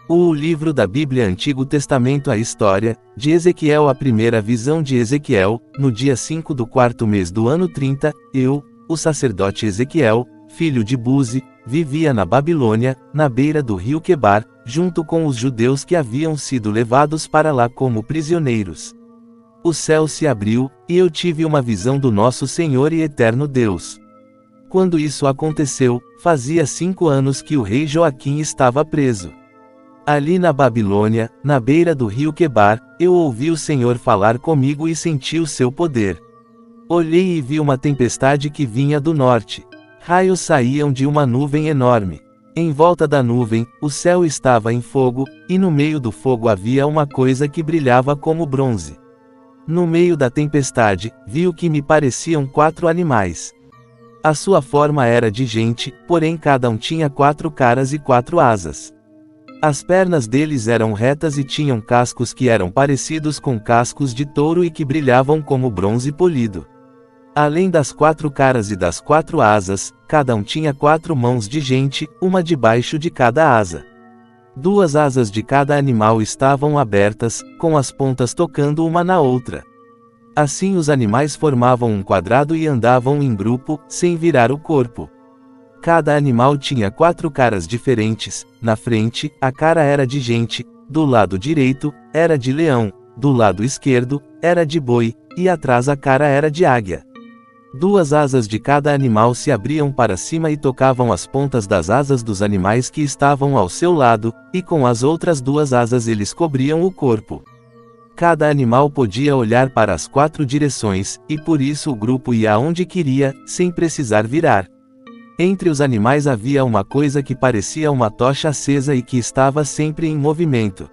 O livro da Bíblia Antigo Testamento. A história de Ezequiel. A primeira visão de Ezequiel. No dia 5 do quarto mês do ano 30, eu, o sacerdote Ezequiel, filho de Buzi, vivia na Babilônia, na beira do rio Quebar, junto com os judeus que haviam sido levados para lá como prisioneiros. O céu se abriu, e eu tive uma visão do nosso Senhor e Eterno Deus. Quando isso aconteceu, fazia 5 anos que o rei Joaquim estava preso. Ali na Babilônia, na beira do rio Quebar, eu ouvi o Senhor falar comigo e senti o seu poder. Olhei e vi uma tempestade que vinha do norte. Raios saíam de uma nuvem enorme. Em volta da nuvem, o céu estava em fogo, e no meio do fogo havia uma coisa que brilhava como bronze. No meio da tempestade, vi o que me pareciam 4 animais. A sua forma era de gente, porém cada um tinha 4 caras e 4 asas. As pernas deles eram retas e tinham cascos que eram parecidos com cascos de touro e que brilhavam como bronze polido. Além das 4 caras e das 4 asas, cada um tinha 4 mãos de gente, uma debaixo de cada asa. 2 asas de cada animal estavam abertas, com as pontas tocando uma na outra. Assim os animais formavam um quadrado e andavam em grupo, sem virar o corpo. Cada animal tinha 4 caras diferentes. Na frente, a cara era de gente, do lado direito, era de leão, do lado esquerdo, era de boi, e atrás a cara era de águia. 2 asas de cada animal se abriam para cima e tocavam as pontas das asas dos animais que estavam ao seu lado, e com as outras 2 asas eles cobriam o corpo. Cada animal podia olhar para as 4 direções, e por isso o grupo ia aonde queria, sem precisar virar. Entre os animais havia uma coisa que parecia uma tocha acesa e que estava sempre em movimento.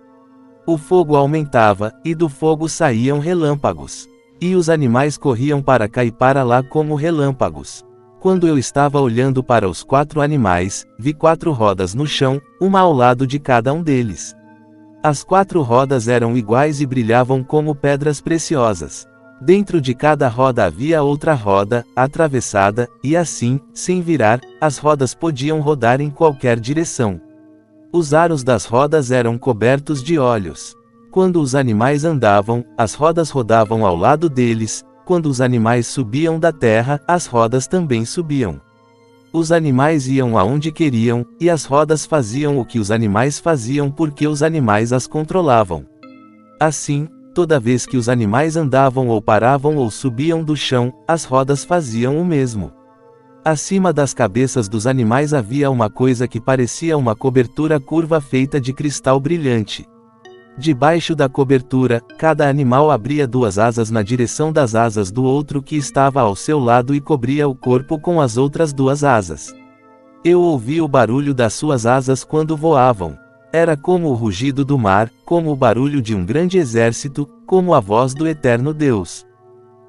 O fogo aumentava, e do fogo saíam relâmpagos. E os animais corriam para cá e para lá como relâmpagos. Quando eu estava olhando para os 4 animais, vi 4 rodas no chão, uma ao lado de cada um deles. As 4 rodas eram iguais e brilhavam como pedras preciosas. Dentro de cada roda havia outra roda, atravessada, e assim, sem virar, as rodas podiam rodar em qualquer direção. Os aros das rodas eram cobertos de olhos. Quando os animais andavam, as rodas rodavam ao lado deles. Quando os animais subiam da terra, as rodas também subiam. Os animais iam aonde queriam, e as rodas faziam o que os animais faziam porque os animais as controlavam. Assim, toda vez que os animais andavam ou paravam ou subiam do chão, as rodas faziam o mesmo. Acima das cabeças dos animais havia uma coisa que parecia uma cobertura curva feita de cristal brilhante. Debaixo da cobertura, cada animal abria 2 asas na direção das asas do outro que estava ao seu lado e cobria o corpo com as outras 2 asas. Eu ouvi o barulho das suas asas quando voavam. Era como o rugido do mar, como o barulho de um grande exército, como a voz do Eterno Deus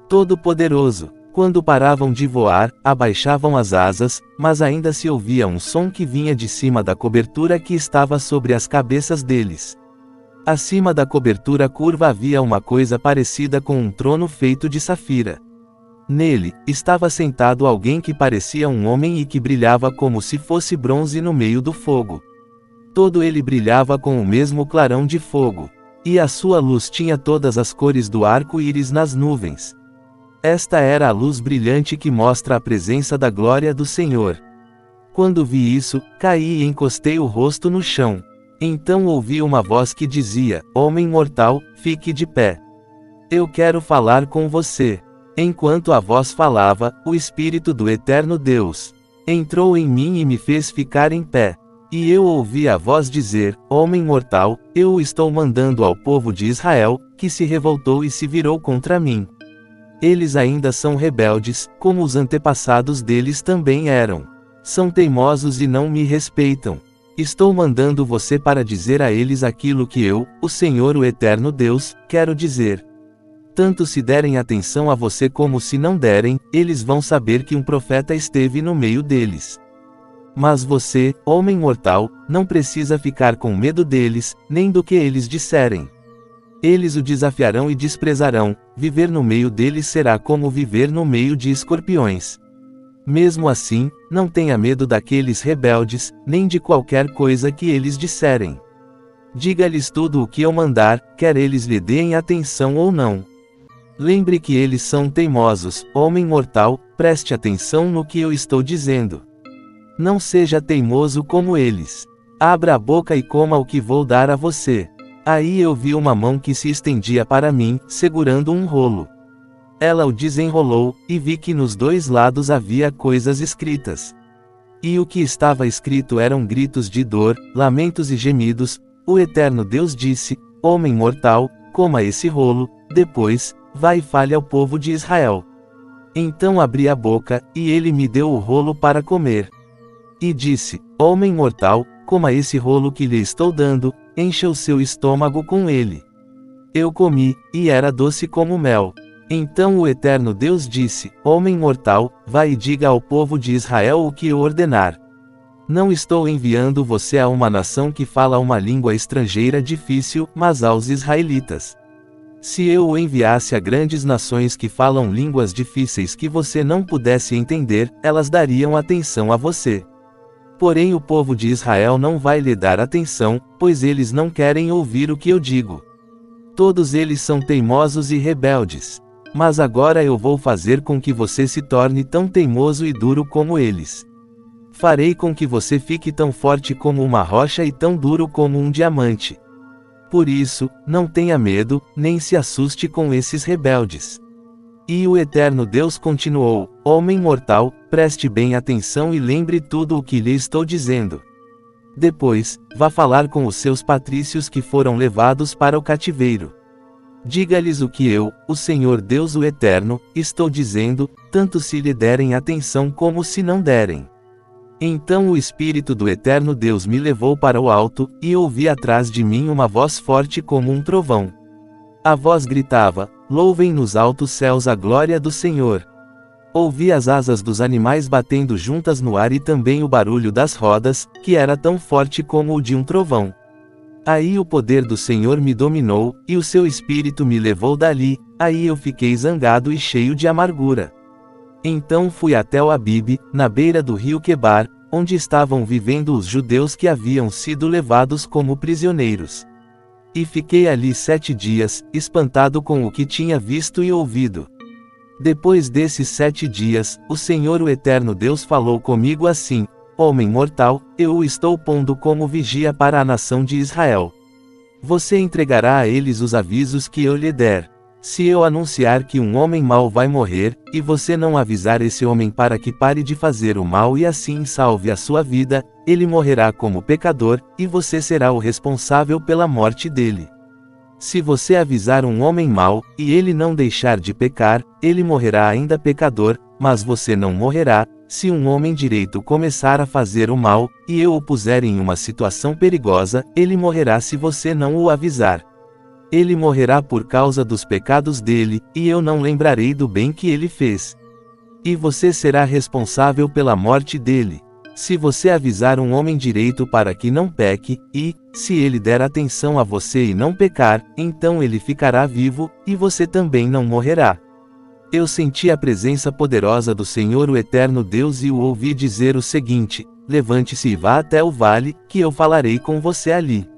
Todo-Poderoso. Quando paravam de voar, abaixavam as asas, mas ainda se ouvia um som que vinha de cima da cobertura que estava sobre as cabeças deles. Acima da cobertura curva havia uma coisa parecida com um trono feito de safira. Nele, estava sentado alguém que parecia um homem e que brilhava como se fosse bronze no meio do fogo. Todo ele brilhava com o mesmo clarão de fogo. E a sua luz tinha todas as cores do arco-íris nas nuvens. Esta era a luz brilhante que mostra a presença da glória do Senhor. Quando vi isso, caí e encostei o rosto no chão. Então ouvi uma voz que dizia: Homem mortal, fique de pé. Eu quero falar com você. Enquanto a voz falava, o Espírito do Eterno Deus entrou em mim e me fez ficar em pé. E eu ouvi a voz dizer: Homem mortal, eu o estou mandando ao povo de Israel, que se revoltou e se virou contra mim. Eles ainda são rebeldes, como os antepassados deles também eram. São teimosos e não me respeitam. Estou mandando você para dizer a eles aquilo que eu, o Senhor o Eterno Deus, quero dizer. Tanto se derem atenção a você como se não derem, eles vão saber que um profeta esteve no meio deles. Mas você, homem mortal, não precisa ficar com medo deles, nem do que eles disserem. Eles o desafiarão e desprezarão. Viver no meio deles será como viver no meio de escorpiões. Mesmo assim, não tenha medo daqueles rebeldes, nem de qualquer coisa que eles disserem. Diga-lhes tudo o que eu mandar, quer eles lhe deem atenção ou não. Lembre que eles são teimosos, homem mortal, preste atenção no que eu estou dizendo. Não seja teimoso como eles. Abra a boca e coma o que vou dar a você. Aí eu vi uma mão que se estendia para mim, segurando um rolo. Ela o desenrolou, e vi que nos dois lados havia coisas escritas. E o que estava escrito eram gritos de dor, lamentos e gemidos. O Eterno Deus disse: Homem mortal, coma esse rolo, depois, vá e fale ao povo de Israel. Então abri a boca, e ele me deu o rolo para comer. E disse: Homem mortal, coma esse rolo que lhe estou dando, encha o seu estômago com ele. Eu comi, e era doce como mel. Então o Eterno Deus disse: Homem mortal, vá e diga ao povo de Israel o que eu ordenar. Não estou enviando você a uma nação que fala uma língua estrangeira difícil, mas aos israelitas. Se eu o enviasse a grandes nações que falam línguas difíceis que você não pudesse entender, elas dariam atenção a você. Porém o povo de Israel não vai lhe dar atenção, pois eles não querem ouvir o que eu digo. Todos eles são teimosos e rebeldes. Mas agora eu vou fazer com que você se torne tão teimoso e duro como eles. Farei com que você fique tão forte como uma rocha e tão duro como um diamante. Por isso, não tenha medo, nem se assuste com esses rebeldes. E o Eterno Deus continuou: Homem mortal, preste bem atenção e lembre tudo o que lhe estou dizendo. Depois, vá falar com os seus patrícios que foram levados para o cativeiro. Diga-lhes o que eu, o Senhor Deus o Eterno, estou dizendo, tanto se lhe derem atenção como se não derem. Então o Espírito do Eterno Deus me levou para o alto, e ouvi atrás de mim uma voz forte como um trovão. A voz gritava: Louvem nos altos céus a glória do Senhor. Ouvi as asas dos animais batendo juntas no ar e também o barulho das rodas, que era tão forte como o de um trovão. Aí o poder do Senhor me dominou, e o seu Espírito me levou dali, aí eu fiquei zangado e cheio de amargura. Então fui até o Abibe, na beira do rio Quebar, onde estavam vivendo os judeus que haviam sido levados como prisioneiros. E fiquei ali 7 dias, espantado com o que tinha visto e ouvido. Depois desses 7 dias, o Senhor o Eterno Deus falou comigo assim: Homem mortal, eu o estou pondo como vigia para a nação de Israel. Você entregará a eles os avisos que eu lhe der. Se eu anunciar que um homem mau vai morrer, e você não avisar esse homem para que pare de fazer o mal e assim salve a sua vida, ele morrerá como pecador, e você será o responsável pela morte dele. Se você avisar um homem mau, e ele não deixar de pecar, ele morrerá ainda pecador, mas você não morrerá. Se um homem direito começar a fazer o mal, e eu o puser em uma situação perigosa, ele morrerá se você não o avisar. Ele morrerá por causa dos pecados dele, e eu não lembrarei do bem que ele fez. E você será responsável pela morte dele. Se você avisar um homem direito para que não peque, e, se ele der atenção a você e não pecar, então ele ficará vivo, e você também não morrerá. Eu senti a presença poderosa do Senhor o Eterno Deus e o ouvi dizer o seguinte: Levante-se e vá até o vale, que eu falarei com você ali.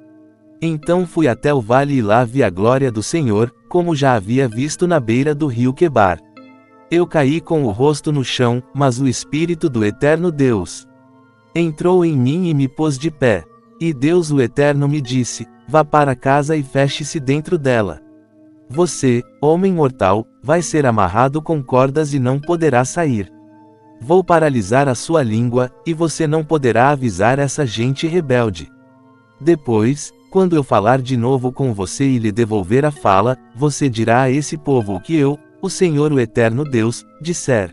Então fui até o vale e lá vi a glória do Senhor, como já havia visto na beira do rio Quebar. Eu caí com o rosto no chão, mas o Espírito do Eterno Deus entrou em mim e me pôs de pé. E Deus o Eterno me disse: Vá para casa e feche-se dentro dela. Você, homem mortal, vai ser amarrado com cordas e não poderá sair. Vou paralisar a sua língua, e você não poderá avisar essa gente rebelde. Depois, quando eu falar de novo com você e lhe devolver a fala, você dirá a esse povo o que eu, o Senhor o Eterno Deus, disser.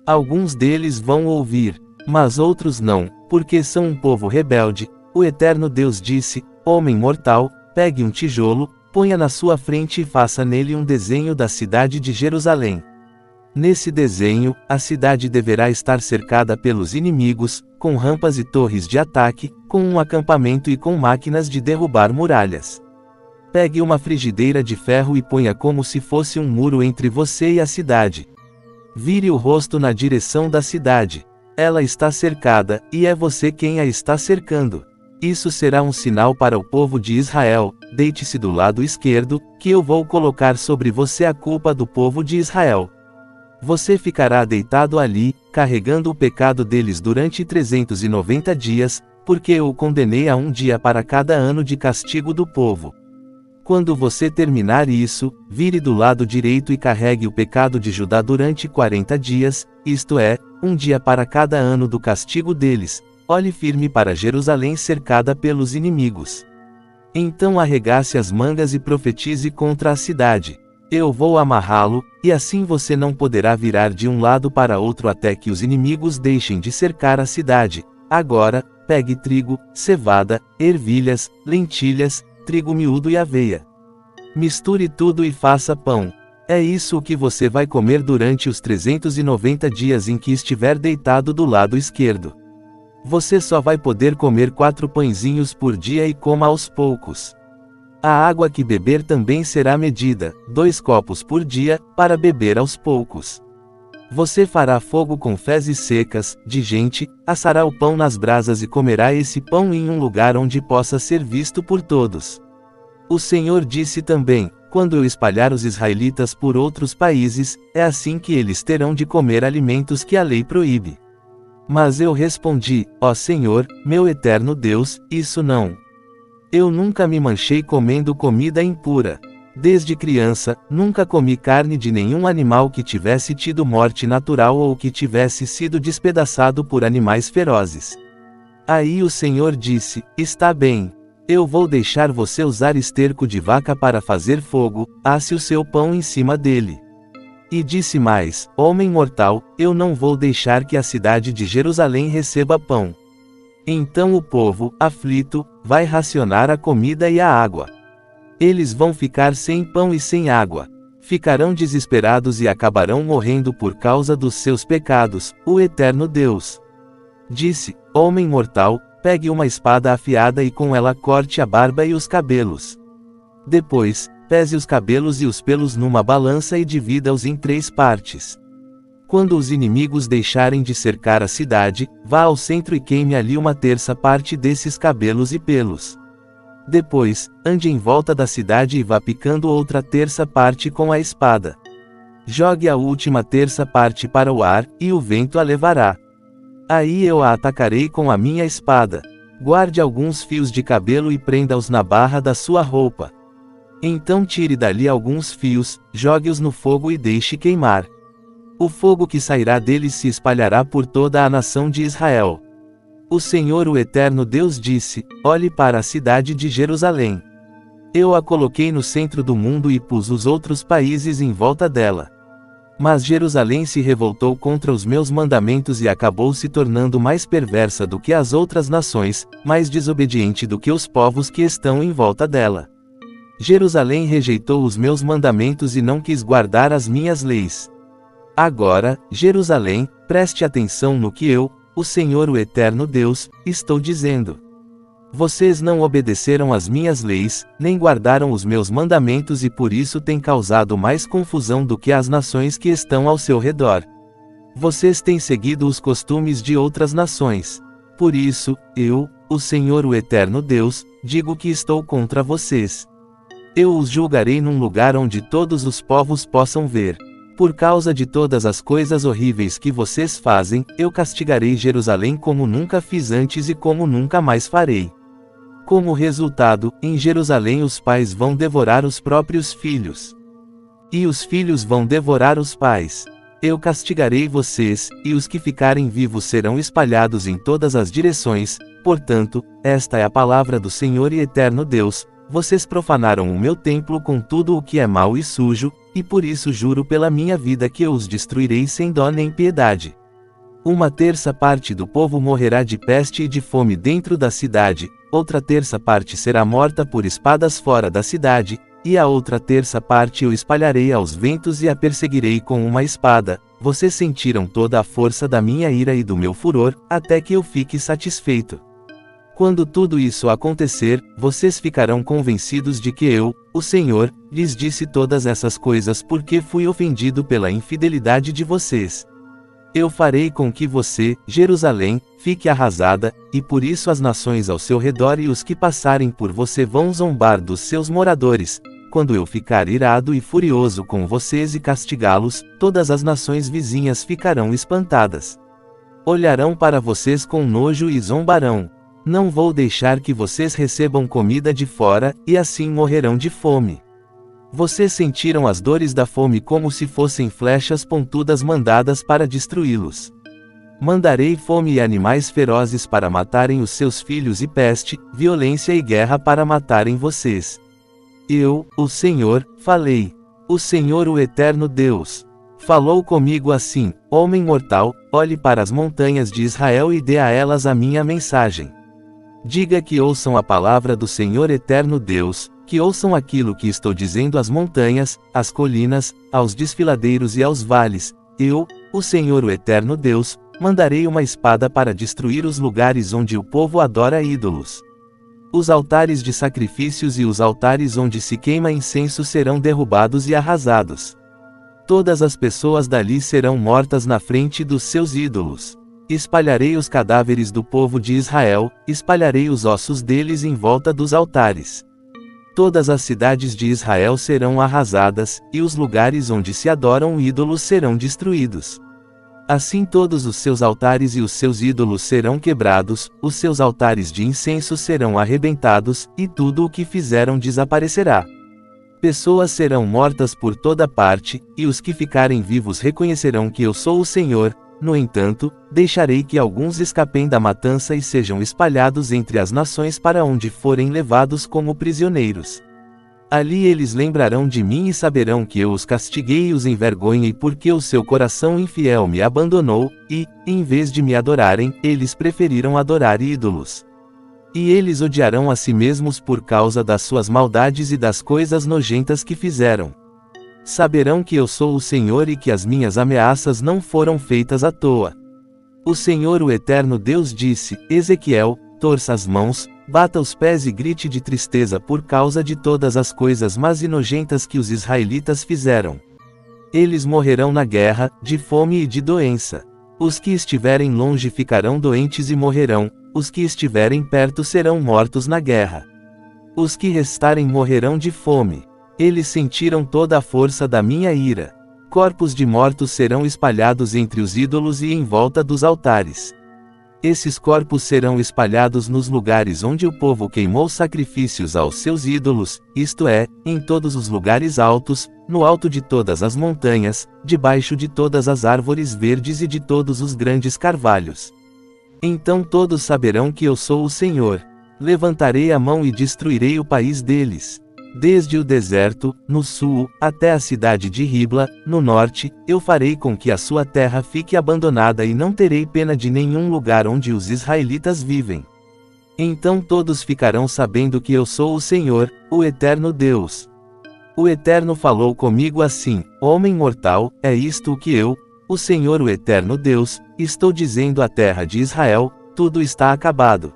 Alguns deles vão ouvir, mas outros não, porque são um povo rebelde. O Eterno Deus disse: Homem mortal, pegue um tijolo, ponha na sua frente e faça nele um desenho da cidade de Jerusalém. Nesse desenho, a cidade deverá estar cercada pelos inimigos, com rampas e torres de ataque, com um acampamento e com máquinas de derrubar muralhas. Pegue uma frigideira de ferro e ponha como se fosse um muro entre você e a cidade. Vire o rosto na direção da cidade. Ela está cercada, e é você quem a está cercando. Isso será um sinal para o povo de Israel, deite-se do lado esquerdo, que eu vou colocar sobre você a culpa do povo de Israel. Você ficará deitado ali, carregando o pecado deles durante 390 dias, porque eu o condenei a um dia para cada ano de castigo do povo. Quando você terminar isso, vire do lado direito e carregue o pecado de Judá durante 40 dias, isto é, um dia para cada ano do castigo deles. Olhe firme para Jerusalém cercada pelos inimigos. Então arregace as mangas e profetize contra a cidade. Eu vou amarrá-lo, e assim você não poderá virar de um lado para outro até que os inimigos deixem de cercar a cidade. Agora, pegue trigo, cevada, ervilhas, lentilhas, trigo miúdo e aveia. Misture tudo e faça pão. É isso o que você vai comer durante os 390 dias em que estiver deitado do lado esquerdo. Você só vai poder comer 4 pãezinhos por dia e coma aos poucos. A água que beber também será medida, 2 copos por dia, para beber aos poucos. Você fará fogo com fezes secas, de gente, assará o pão nas brasas e comerá esse pão em um lugar onde possa ser visto por todos. O Senhor disse também, quando eu espalhar os israelitas por outros países, é assim que eles terão de comer alimentos que a lei proíbe. Mas eu respondi, ó Senhor, meu eterno Deus, isso não. Eu nunca me manchei comendo comida impura. Desde criança, nunca comi carne de nenhum animal que tivesse tido morte natural ou que tivesse sido despedaçado por animais ferozes. Aí o Senhor disse, está bem. Eu vou deixar você usar esterco de vaca para fazer fogo, asse o seu pão em cima dele. E disse mais, homem mortal, eu não vou deixar que a cidade de Jerusalém receba pão. Então o povo, aflito, vai racionar a comida e a água. Eles vão ficar sem pão e sem água. Ficarão desesperados e acabarão morrendo por causa dos seus pecados, o eterno Deus. Disse, homem mortal, pegue uma espada afiada e com ela corte a barba e os cabelos. Depois, pese os cabelos e os pelos numa balança e divida-os em 3 partes. Quando os inimigos deixarem de cercar a cidade, vá ao centro e queime ali 1/3 parte desses cabelos e pelos. Depois, ande em volta da cidade e vá picando outra 1/3 parte com a espada. Jogue a última 1/3 parte para o ar, e o vento a levará. Aí eu a atacarei com a minha espada. Guarde alguns fios de cabelo e prenda-os na barra da sua roupa. Então tire dali alguns fios, jogue-os no fogo e deixe queimar. O fogo que sairá deles se espalhará por toda a nação de Israel. O Senhor o Eterno Deus disse, olhe para a cidade de Jerusalém. Eu a coloquei no centro do mundo e pus os outros países em volta dela. Mas Jerusalém se revoltou contra os meus mandamentos e acabou se tornando mais perversa do que as outras nações, mais desobediente do que os povos que estão em volta dela. Jerusalém rejeitou os meus mandamentos e não quis guardar as minhas leis. Agora, Jerusalém, preste atenção no que eu, o Senhor o Eterno Deus, estou dizendo. Vocês não obedeceram às minhas leis, nem guardaram os meus mandamentos e por isso têm causado mais confusão do que as nações que estão ao seu redor. Vocês têm seguido os costumes de outras nações. Por isso, eu, o Senhor o Eterno Deus, digo que estou contra vocês. Eu os julgarei num lugar onde todos os povos possam ver. Por causa de todas as coisas horríveis que vocês fazem, eu castigarei Jerusalém como nunca fiz antes e como nunca mais farei. Como resultado, em Jerusalém os pais vão devorar os próprios filhos. E os filhos vão devorar os pais. Eu castigarei vocês, e os que ficarem vivos serão espalhados em todas as direções. Portanto, esta é a palavra do Senhor e Eterno Deus. Vocês profanaram o meu templo com tudo o que é mau e sujo, e por isso juro pela minha vida que eu os destruirei sem dó nem piedade. 1/3 parte do povo morrerá de peste e de fome dentro da cidade, outra 1/3 parte será morta por espadas fora da cidade, e a outra 1/3 parte eu espalharei aos ventos e a perseguirei com uma espada. Vocês sentiram toda a força da minha ira e do meu furor, até que eu fique satisfeito. Quando tudo isso acontecer, vocês ficarão convencidos de que eu, o Senhor, lhes disse todas essas coisas porque fui ofendido pela infidelidade de vocês. Eu farei com que você, Jerusalém, fique arrasada, e por isso as nações ao seu redor e os que passarem por você vão zombar dos seus moradores. Quando eu ficar irado e furioso com vocês e castigá-los, todas as nações vizinhas ficarão espantadas. Olharão para vocês com nojo e zombarão. Não vou deixar que vocês recebam comida de fora, e assim morrerão de fome. Vocês sentiram as dores da fome como se fossem flechas pontudas mandadas para destruí-los. Mandarei fome e animais ferozes para matarem os seus filhos e peste, violência e guerra para matarem vocês. Eu, o Senhor, falei. O Senhor, o eterno Deus, falou comigo assim: homem mortal, olhe para as montanhas de Israel e dê a elas a minha mensagem. Diga que ouçam a palavra do Senhor eterno Deus, que ouçam aquilo que estou dizendo às montanhas, às colinas, aos desfiladeiros e aos vales. Eu, o Senhor o eterno Deus, mandarei uma espada para destruir os lugares onde o povo adora ídolos. Os altares de sacrifícios e os altares onde se queima incenso serão derrubados e arrasados. Todas as pessoas dali serão mortas na frente dos seus ídolos. Espalharei os cadáveres do povo de Israel, espalharei os ossos deles em volta dos altares. Todas as cidades de Israel serão arrasadas, e os lugares onde se adoram ídolos serão destruídos. Assim todos os seus altares e os seus ídolos serão quebrados, os seus altares de incenso serão arrebentados, e tudo o que fizeram desaparecerá. Pessoas serão mortas por toda parte, e os que ficarem vivos reconhecerão que eu sou o Senhor. No entanto, deixarei que alguns escapem da matança e sejam espalhados entre as nações para onde forem levados como prisioneiros. Ali eles lembrarão de mim e saberão que eu os castiguei e os envergonhei porque o seu coração infiel me abandonou, e, em vez de me adorarem, eles preferiram adorar ídolos. E eles odiarão a si mesmos por causa das suas maldades e das coisas nojentas que fizeram. Saberão que eu sou o Senhor e que as minhas ameaças não foram feitas à toa. O Senhor, o eterno Deus, disse: Ezequiel, torça as mãos, bata os pés e grite de tristeza por causa de todas as coisas más e nojentas que os israelitas fizeram. Eles morrerão na guerra, de fome e de doença. Os que estiverem longe ficarão doentes e morrerão, os que estiverem perto serão mortos na guerra. Os que restarem morrerão de fome. Eles sentiram toda a força da minha ira. Corpos de mortos serão espalhados entre os ídolos e em volta dos altares. Esses corpos serão espalhados nos lugares onde o povo queimou sacrifícios aos seus ídolos, isto é, em todos os lugares altos, no alto de todas as montanhas, debaixo de todas as árvores verdes e de todos os grandes carvalhos. Então todos saberão que eu sou o Senhor. Levantarei a mão e destruirei o país deles. Desde o deserto, no sul, até a cidade de Ribla, no norte, eu farei com que a sua terra fique abandonada e não terei pena de nenhum lugar onde os israelitas vivem. Então todos ficarão sabendo que eu sou o Senhor, o eterno Deus. O Eterno falou comigo assim: homem mortal, é isto o que eu, o Senhor, o eterno Deus, estou dizendo à terra de Israel: tudo está acabado.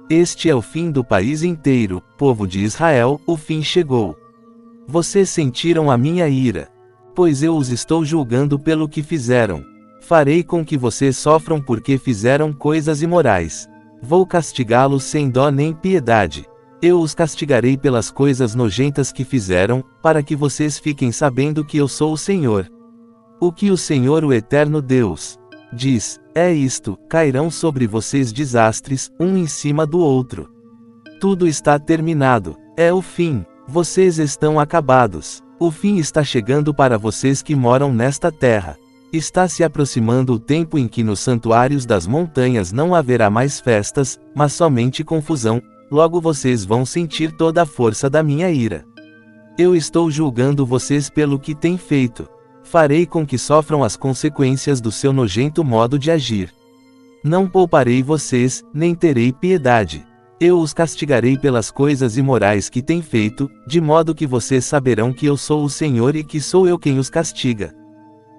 Este é o fim do país inteiro, povo de Israel, o fim chegou. Vocês sentiram a minha ira, pois eu os estou julgando pelo que fizeram. Farei com que vocês sofram porque fizeram coisas imorais. Vou castigá-los sem dó nem piedade. Eu os castigarei pelas coisas nojentas que fizeram, para que vocês fiquem sabendo que eu sou o Senhor. O que o Senhor, o eterno Deus, diz: é isto: cairão sobre vocês desastres, um em cima do outro. Tudo está terminado. É o fim. Vocês estão acabados. O fim está chegando para vocês que moram nesta terra. Está se aproximando o tempo em que nos santuários das montanhas não haverá mais festas, mas somente confusão. Logo vocês vão sentir toda a força da minha ira. Eu estou julgando vocês pelo que têm feito. Farei com que sofram as consequências do seu nojento modo de agir. Não pouparei vocês, nem terei piedade. Eu os castigarei pelas coisas imorais que têm feito, de modo que vocês saberão que eu sou o Senhor e que sou eu quem os castiga.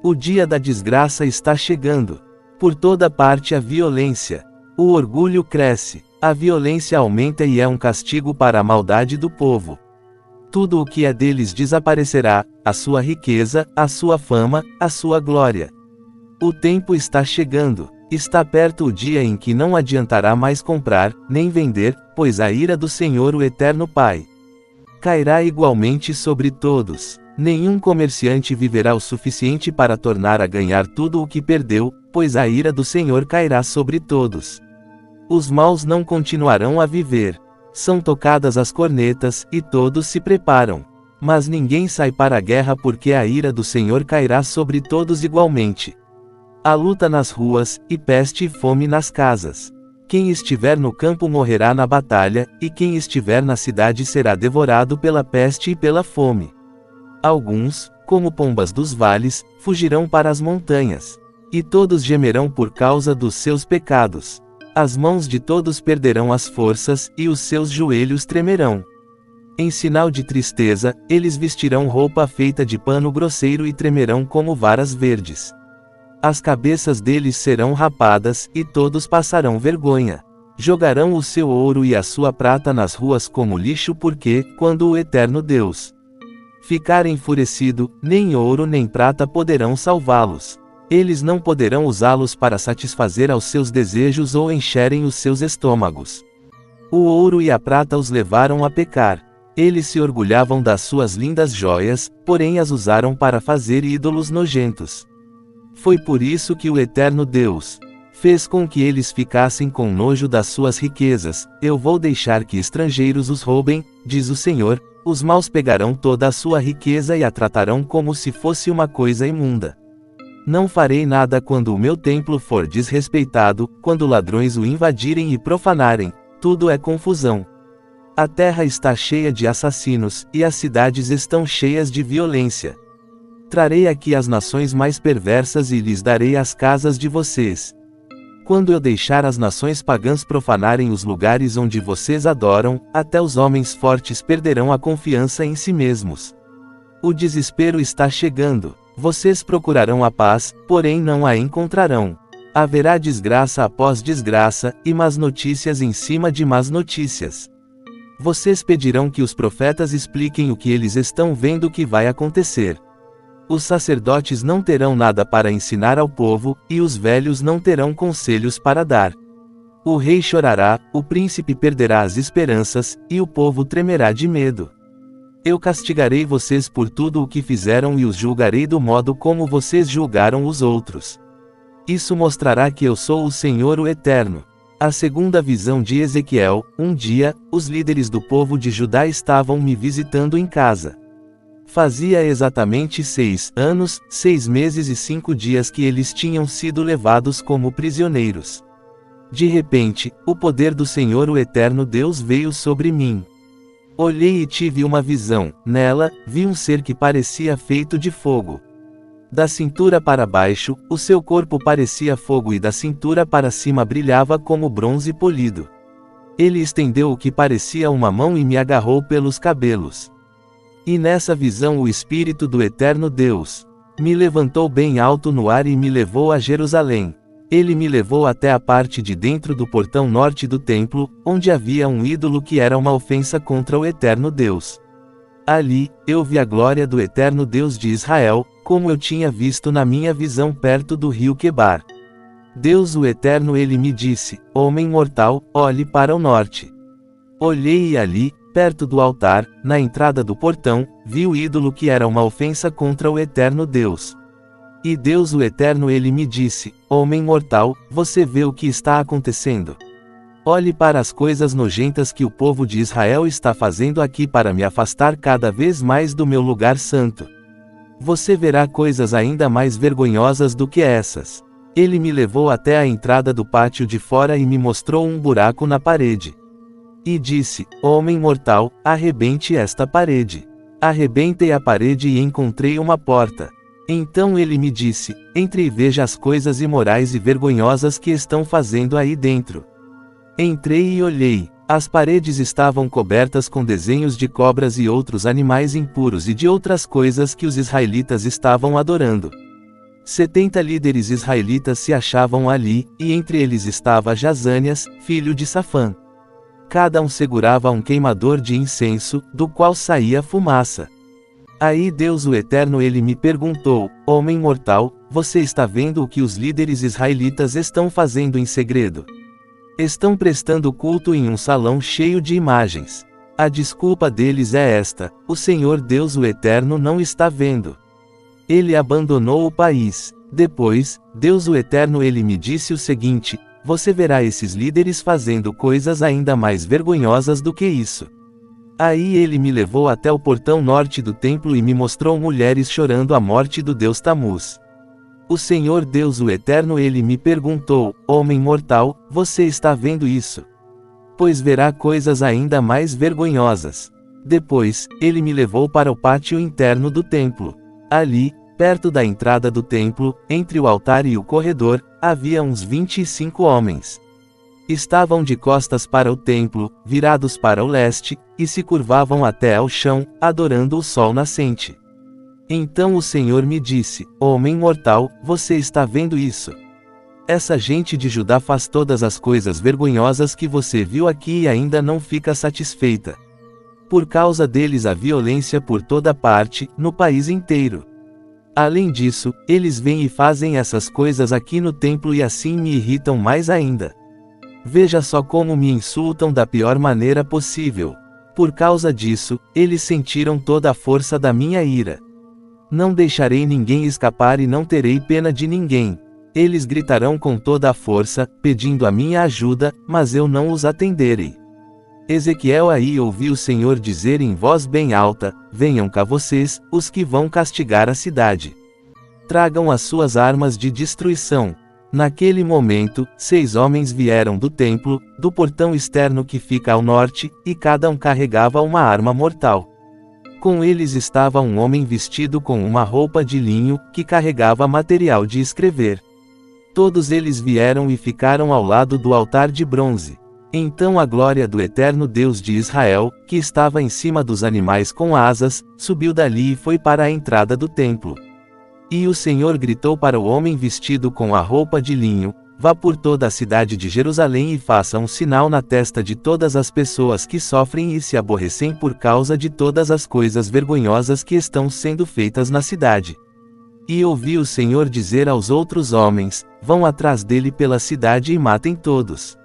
O dia da desgraça está chegando. Por toda parte a violência. O orgulho cresce. A violência aumenta e é um castigo para a maldade do povo. Tudo o que é deles desaparecerá, a sua riqueza, a sua fama, a sua glória. O tempo está chegando. Está perto o dia em que não adiantará mais comprar, nem vender, pois a ira do Senhor o Eterno Pai cairá igualmente sobre todos. Nenhum comerciante viverá o suficiente para tornar a ganhar tudo o que perdeu, pois a ira do Senhor cairá sobre todos. Os maus não continuarão a viver. São tocadas as cornetas, e todos se preparam. Mas ninguém sai para a guerra porque a ira do Senhor cairá sobre todos igualmente. Há luta nas ruas, e peste e fome nas casas. Quem estiver no campo morrerá na batalha, e quem estiver na cidade será devorado pela peste e pela fome. Alguns, como pombas dos vales, fugirão para as montanhas. E todos gemerão por causa dos seus pecados. As mãos de todos perderão as forças, e os seus joelhos tremerão. Em sinal de tristeza, eles vestirão roupa feita de pano grosseiro e tremerão como varas verdes. As cabeças deles serão rapadas, e todos passarão vergonha. Jogarão o seu ouro e a sua prata nas ruas como lixo porque, quando o Eterno Deus ficar enfurecido, nem ouro nem prata poderão salvá-los. Eles não poderão usá-los para satisfazer aos seus desejos ou encherem os seus estômagos. O ouro e a prata os levaram a pecar. Eles se orgulhavam das suas lindas joias, porém as usaram para fazer ídolos nojentos. Foi por isso que o Eterno Deus fez com que eles ficassem com nojo das suas riquezas. Eu vou deixar que estrangeiros os roubem, diz o Senhor. Os maus pegarão toda a sua riqueza e a tratarão como se fosse uma coisa imunda. Não farei nada quando o meu templo for desrespeitado, quando ladrões o invadirem e profanarem. Tudo é confusão. A terra está cheia de assassinos, e as cidades estão cheias de violência. Trarei aqui as nações mais perversas e lhes darei as casas de vocês. Quando eu deixar as nações pagãs profanarem os lugares onde vocês adoram, até os homens fortes perderão a confiança em si mesmos. O desespero está chegando. Vocês procurarão a paz, porém não a encontrarão. Haverá desgraça após desgraça, e más notícias em cima de más notícias. Vocês pedirão que os profetas expliquem o que eles estão vendo que vai acontecer. Os sacerdotes não terão nada para ensinar ao povo, e os velhos não terão conselhos para dar. O rei chorará, o príncipe perderá as esperanças, e o povo tremerá de medo. Eu castigarei vocês por tudo o que fizeram e os julgarei do modo como vocês julgaram os outros. Isso mostrará que eu sou o Senhor o Eterno. A segunda visão de Ezequiel. Um dia, os líderes do povo de Judá estavam me visitando em casa. Fazia exatamente 6 anos, 6 meses e 5 dias que eles tinham sido levados como prisioneiros. De repente, o poder do Senhor o Eterno Deus veio sobre mim. Olhei e tive uma visão. Nela, vi um ser que parecia feito de fogo. Da cintura para baixo, o seu corpo parecia fogo e da cintura para cima brilhava como bronze polido. Ele estendeu o que parecia uma mão e me agarrou pelos cabelos. E nessa visão o Espírito do Eterno Deus me levantou bem alto no ar e me levou a Jerusalém. Ele me levou até a parte de dentro do portão norte do templo, onde havia um ídolo que era uma ofensa contra o Eterno Deus. Ali, eu vi a glória do Eterno Deus de Israel, como eu tinha visto na minha visão perto do rio Quebar. Deus o Eterno ele me disse: Homem mortal, olhe para o norte. Olhei e ali, perto do altar, na entrada do portão, vi o ídolo que era uma ofensa contra o Eterno Deus. E Deus o Eterno ele me disse: Homem mortal, você vê o que está acontecendo? Olhe para as coisas nojentas que o povo de Israel está fazendo aqui para me afastar cada vez mais do meu lugar santo. Você verá coisas ainda mais vergonhosas do que essas. Ele me levou até a entrada do pátio de fora e me mostrou um buraco na parede. E disse: Homem mortal, arrebente esta parede. Arrebentei a parede e encontrei uma porta. Então ele me disse: Entre e veja as coisas imorais e vergonhosas que estão fazendo aí dentro. Entrei e olhei. As paredes estavam cobertas com desenhos de cobras e outros animais impuros e de outras coisas que os israelitas estavam adorando. 70 líderes israelitas se achavam ali, e entre eles estava Jazanias, filho de Safã. Cada um segurava um queimador de incenso, do qual saía fumaça. Aí Deus o Eterno ele me perguntou: homem mortal, você está vendo o que os líderes israelitas estão fazendo em segredo? Estão prestando culto em um salão cheio de imagens. A desculpa deles é esta: o Senhor Deus o Eterno não está vendo. Ele abandonou o país. Depois, Deus o Eterno ele me disse o seguinte: você verá esses líderes fazendo coisas ainda mais vergonhosas do que isso. Aí ele me levou até o portão norte do templo e me mostrou mulheres chorando a morte do deus Tamuz. O Senhor Deus o Eterno ele me perguntou: homem mortal, você está vendo isso? Pois verá coisas ainda mais vergonhosas. Depois, ele me levou para o pátio interno do templo. Ali, perto da entrada do templo, entre o altar e o corredor, havia uns 25 homens. Estavam de costas para o templo, virados para o leste, e se curvavam até ao chão, adorando o sol nascente. Então o Senhor me disse: homem mortal, você está vendo isso? Essa gente de Judá faz todas as coisas vergonhosas que você viu aqui e ainda não fica satisfeita. Por causa deles há violência por toda parte, no país inteiro. Além disso, eles vêm e fazem essas coisas aqui no templo e assim me irritam mais ainda. Veja só como me insultam da pior maneira possível. Por causa disso, eles sentiram toda a força da minha ira. Não deixarei ninguém escapar e não terei pena de ninguém. Eles gritarão com toda a força, pedindo a minha ajuda, mas eu não os atenderei. Ezequiel aí ouviu o Senhor dizer em voz bem alta: venham cá vocês, os que vão castigar a cidade. Tragam as suas armas de destruição. Naquele momento, 6 homens vieram do templo, do portão externo que fica ao norte, e cada um carregava uma arma mortal. Com eles estava um homem vestido com uma roupa de linho, que carregava material de escrever. Todos eles vieram e ficaram ao lado do altar de bronze. Então a glória do Eterno Deus de Israel, que estava em cima dos animais com asas, subiu dali e foi para a entrada do templo. E o Senhor gritou para o homem vestido com a roupa de linho: vá por toda a cidade de Jerusalém e faça um sinal na testa de todas as pessoas que sofrem e se aborrecem por causa de todas as coisas vergonhosas que estão sendo feitas na cidade. E ouvi o Senhor dizer aos outros homens: vão atrás dele pela cidade e matem todos.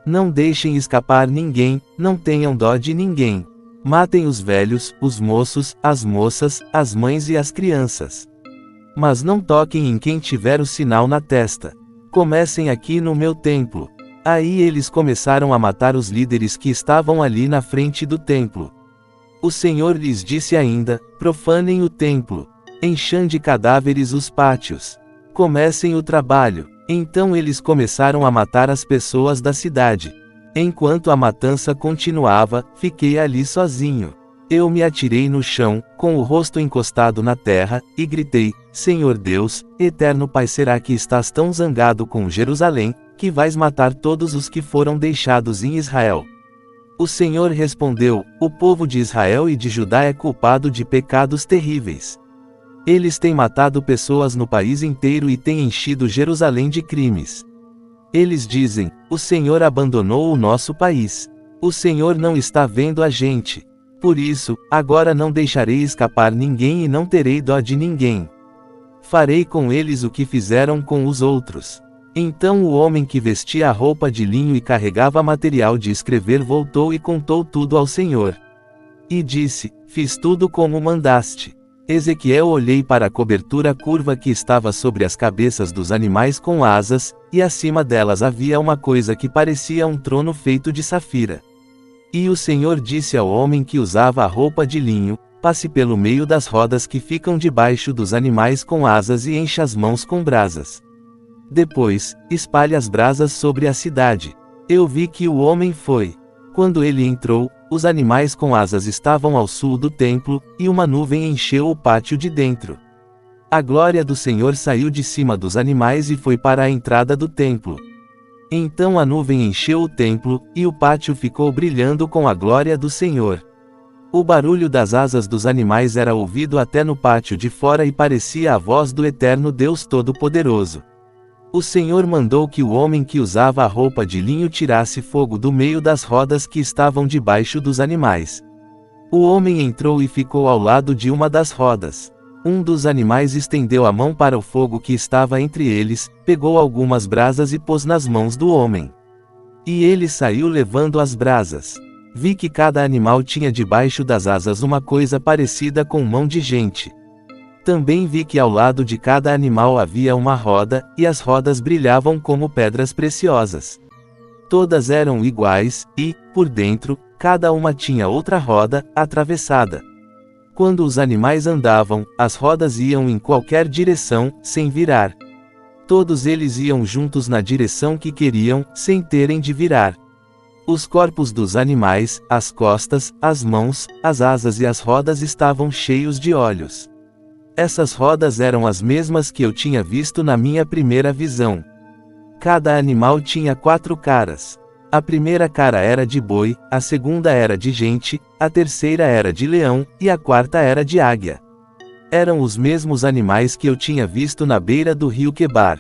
Não deixem escapar ninguém, não tenham dó de ninguém. Matem os velhos, os moços, as moças, as mães e as crianças. Mas não toquem em quem tiver o sinal na testa. Comecem aqui no meu templo. Aí eles começaram a matar os líderes que estavam ali na frente do templo. O Senhor lhes disse ainda: profanem o templo. Encham de cadáveres os pátios. Comecem o trabalho. Então eles começaram a matar as pessoas da cidade. Enquanto a matança continuava, fiquei ali sozinho. Eu me atirei no chão, com o rosto encostado na terra, e gritei: Senhor Deus, Eterno Pai, será que estás tão zangado com Jerusalém, que vais matar todos os que foram deixados em Israel? O Senhor respondeu: o povo de Israel e de Judá é culpado de pecados terríveis. Eles têm matado pessoas no país inteiro e têm enchido Jerusalém de crimes. Eles dizem: o Senhor abandonou o nosso país. O Senhor não está vendo a gente. Por isso, agora não deixarei escapar ninguém e não terei dó de ninguém. Farei com eles o que fizeram com os outros. Então o homem que vestia a roupa de linho e carregava material de escrever voltou e contou tudo ao Senhor. E disse: fiz tudo como mandaste. Ezequiel, olhei para a cobertura curva que estava sobre as cabeças dos animais com asas, e acima delas havia uma coisa que parecia um trono feito de safira. E o Senhor disse ao homem que usava a roupa de linho: passe pelo meio das rodas que ficam debaixo dos animais com asas e encha as mãos com brasas. Depois, espalhe as brasas sobre a cidade. Eu vi que o homem foi. Quando ele entrou, os animais com asas estavam ao sul do templo, e uma nuvem encheu o pátio de dentro. A glória do Senhor saiu de cima dos animais e foi para a entrada do templo. Então a nuvem encheu o templo, e o pátio ficou brilhando com a glória do Senhor. O barulho das asas dos animais era ouvido até no pátio de fora e parecia a voz do Eterno Deus Todo-Poderoso. O Senhor mandou que o homem que usava a roupa de linho tirasse fogo do meio das rodas que estavam debaixo dos animais. O homem entrou e ficou ao lado de uma das rodas. Um dos animais estendeu a mão para o fogo que estava entre eles, pegou algumas brasas e pôs nas mãos do homem. E ele saiu levando as brasas. Vi que cada animal tinha debaixo das asas uma coisa parecida com mão de gente. Também vi que ao lado de cada animal havia uma roda, e as rodas brilhavam como pedras preciosas. Todas eram iguais, e, por dentro, cada uma tinha outra roda, atravessada. Quando os animais andavam, as rodas iam em qualquer direção, sem virar. Todos eles iam juntos na direção que queriam, sem terem de virar. Os corpos dos animais, as costas, as mãos, as asas e as rodas estavam cheios de olhos. Essas rodas eram as mesmas que eu tinha visto na minha primeira visão. Cada animal tinha 4 caras. A primeira cara era de boi, a segunda era de gente, a terceira era de leão, e a quarta era de águia. Eram os mesmos animais que eu tinha visto na beira do rio Quebar.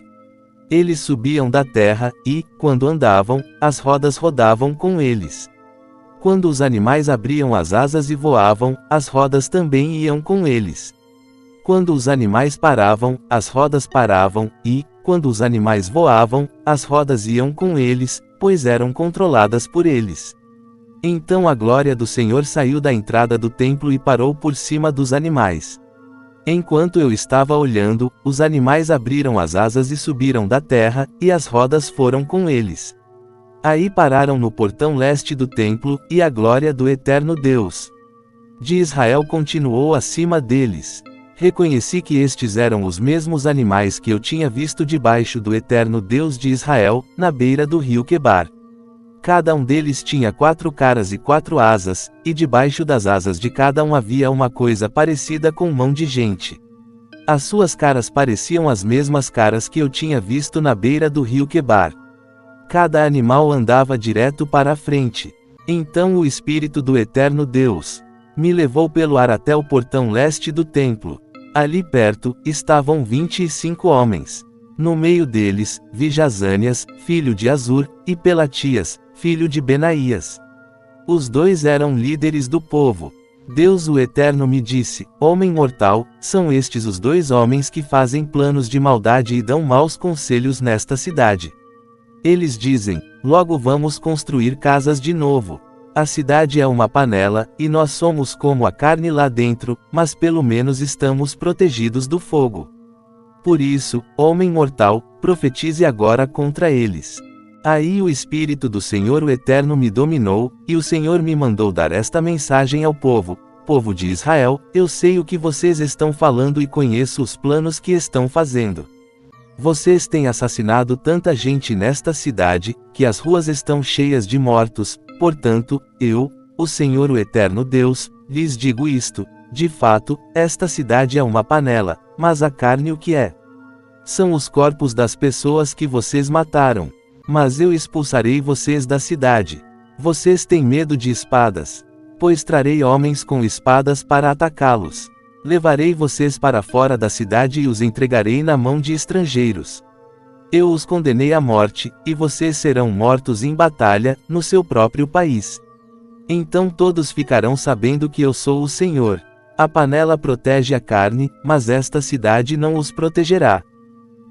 Eles subiam da terra, e, quando andavam, as rodas rodavam com eles. Quando os animais abriam as asas e voavam, as rodas também iam com eles. Quando os animais paravam, as rodas paravam, e, quando os animais voavam, as rodas iam com eles, pois eram controladas por eles. Então a glória do Senhor saiu da entrada do templo e parou por cima dos animais. Enquanto eu estava olhando, os animais abriram as asas e subiram da terra, e as rodas foram com eles. Aí pararam no portão leste do templo, e a glória do eterno Deus de Israel continuou acima deles. Reconheci que estes eram os mesmos animais que eu tinha visto debaixo do eterno Deus de Israel, na beira do rio Quebar. Cada um deles tinha 4 caras e 4 asas, e debaixo das asas de cada um havia uma coisa parecida com mão de gente. As suas caras pareciam as mesmas caras que eu tinha visto na beira do rio Quebar. Cada animal andava direto para a frente. Então o Espírito do eterno Deus me levou pelo ar até o portão leste do templo. Ali perto, estavam 25 homens. No meio deles, vi Jazanias, filho de Azur, e Pelatias, filho de Benaías. Os dois eram líderes do povo. Deus o Eterno me disse: Homem mortal, são estes os 2 homens que fazem planos de maldade e dão maus conselhos nesta cidade. Eles dizem: Logo vamos construir casas de novo. A cidade é uma panela, e nós somos como a carne lá dentro, mas pelo menos estamos protegidos do fogo. Por isso, homem mortal, profetize agora contra eles. Aí o Espírito do Senhor o Eterno me dominou, e o Senhor me mandou dar esta mensagem ao povo: Povo de Israel, eu sei o que vocês estão falando e conheço os planos que estão fazendo. Vocês têm assassinado tanta gente nesta cidade, que as ruas estão cheias de mortos. Portanto, eu, o Senhor o Eterno Deus, lhes digo isto: de fato, esta cidade é uma panela, mas a carne o que é? São os corpos das pessoas que vocês mataram. Mas eu expulsarei vocês da cidade. Vocês têm medo de espadas? Pois trarei homens com espadas para atacá-los. Levarei vocês para fora da cidade e os entregarei na mão de estrangeiros. Eu os condenei à morte, e vocês serão mortos em batalha, no seu próprio país. Então todos ficarão sabendo que eu sou o Senhor. A panela protege a carne, mas esta cidade não os protegerá.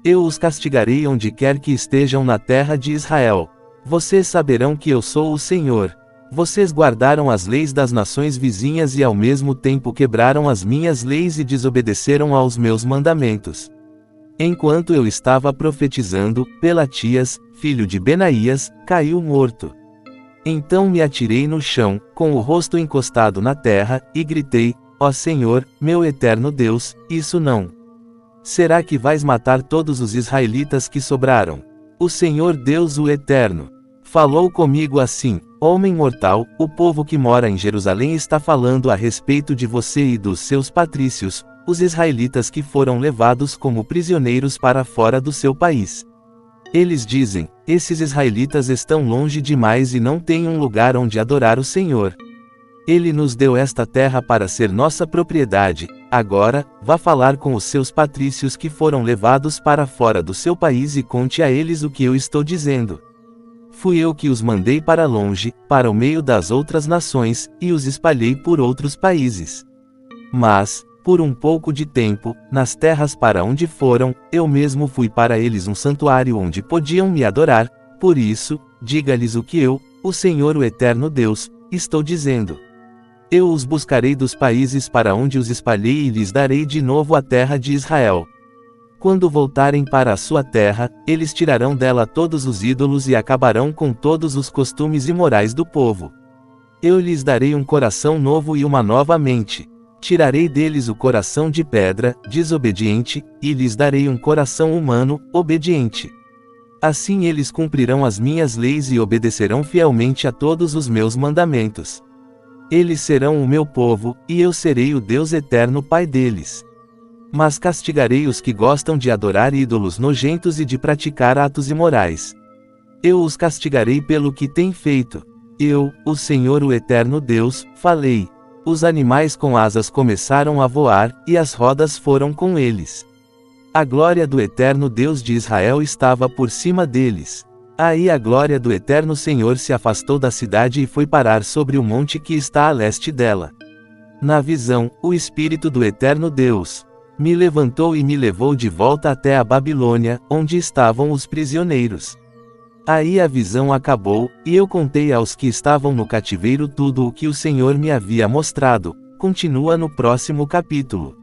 Eu os castigarei onde quer que estejam na terra de Israel. Vocês saberão que eu sou o Senhor. Vocês guardaram as leis das nações vizinhas e ao mesmo tempo quebraram as minhas leis e desobedeceram aos meus mandamentos. Enquanto eu estava profetizando, Pelatias, filho de Benaías, caiu morto. Então me atirei no chão, com o rosto encostado na terra, e gritei: Ó Senhor, meu eterno Deus, isso não. Será que vais matar todos os israelitas que sobraram? O Senhor Deus o Eterno falou comigo assim: Homem mortal, o povo que mora em Jerusalém está falando a respeito de você e dos seus patrícios, os israelitas que foram levados como prisioneiros para fora do seu país. Eles dizem: esses israelitas estão longe demais e não têm um lugar onde adorar o Senhor. Ele nos deu esta terra para ser nossa propriedade. Agora, vá falar com os seus patrícios que foram levados para fora do seu país e conte a eles o que eu estou dizendo. Fui eu que os mandei para longe, para o meio das outras nações, e os espalhei por outros países. Mas, por um pouco de tempo, nas terras para onde foram, eu mesmo fui para eles um santuário onde podiam me adorar. Por isso, diga-lhes o que eu, o Senhor o Eterno Deus, estou dizendo. Eu os buscarei dos países para onde os espalhei e lhes darei de novo a terra de Israel. Quando voltarem para a sua terra, eles tirarão dela todos os ídolos e acabarão com todos os costumes imorais do povo. Eu lhes darei um coração novo e uma nova mente. Tirarei deles o coração de pedra, desobediente, e lhes darei um coração humano, obediente. Assim eles cumprirão as minhas leis e obedecerão fielmente a todos os meus mandamentos. Eles serão o meu povo, e eu serei o Deus eterno Pai deles. Mas castigarei os que gostam de adorar ídolos nojentos e de praticar atos imorais. Eu os castigarei pelo que têm feito. Eu, o Senhor o Eterno Deus, falei. Os animais com asas começaram a voar, e as rodas foram com eles. A glória do Eterno Deus de Israel estava por cima deles. Aí a glória do Eterno Senhor se afastou da cidade e foi parar sobre o monte que está a leste dela. Na visão, o Espírito do Eterno Deus me levantou e me levou de volta até a Babilônia, onde estavam os prisioneiros. Aí a visão acabou, e eu contei aos que estavam no cativeiro tudo o que o Senhor me havia mostrado. Continua no próximo capítulo.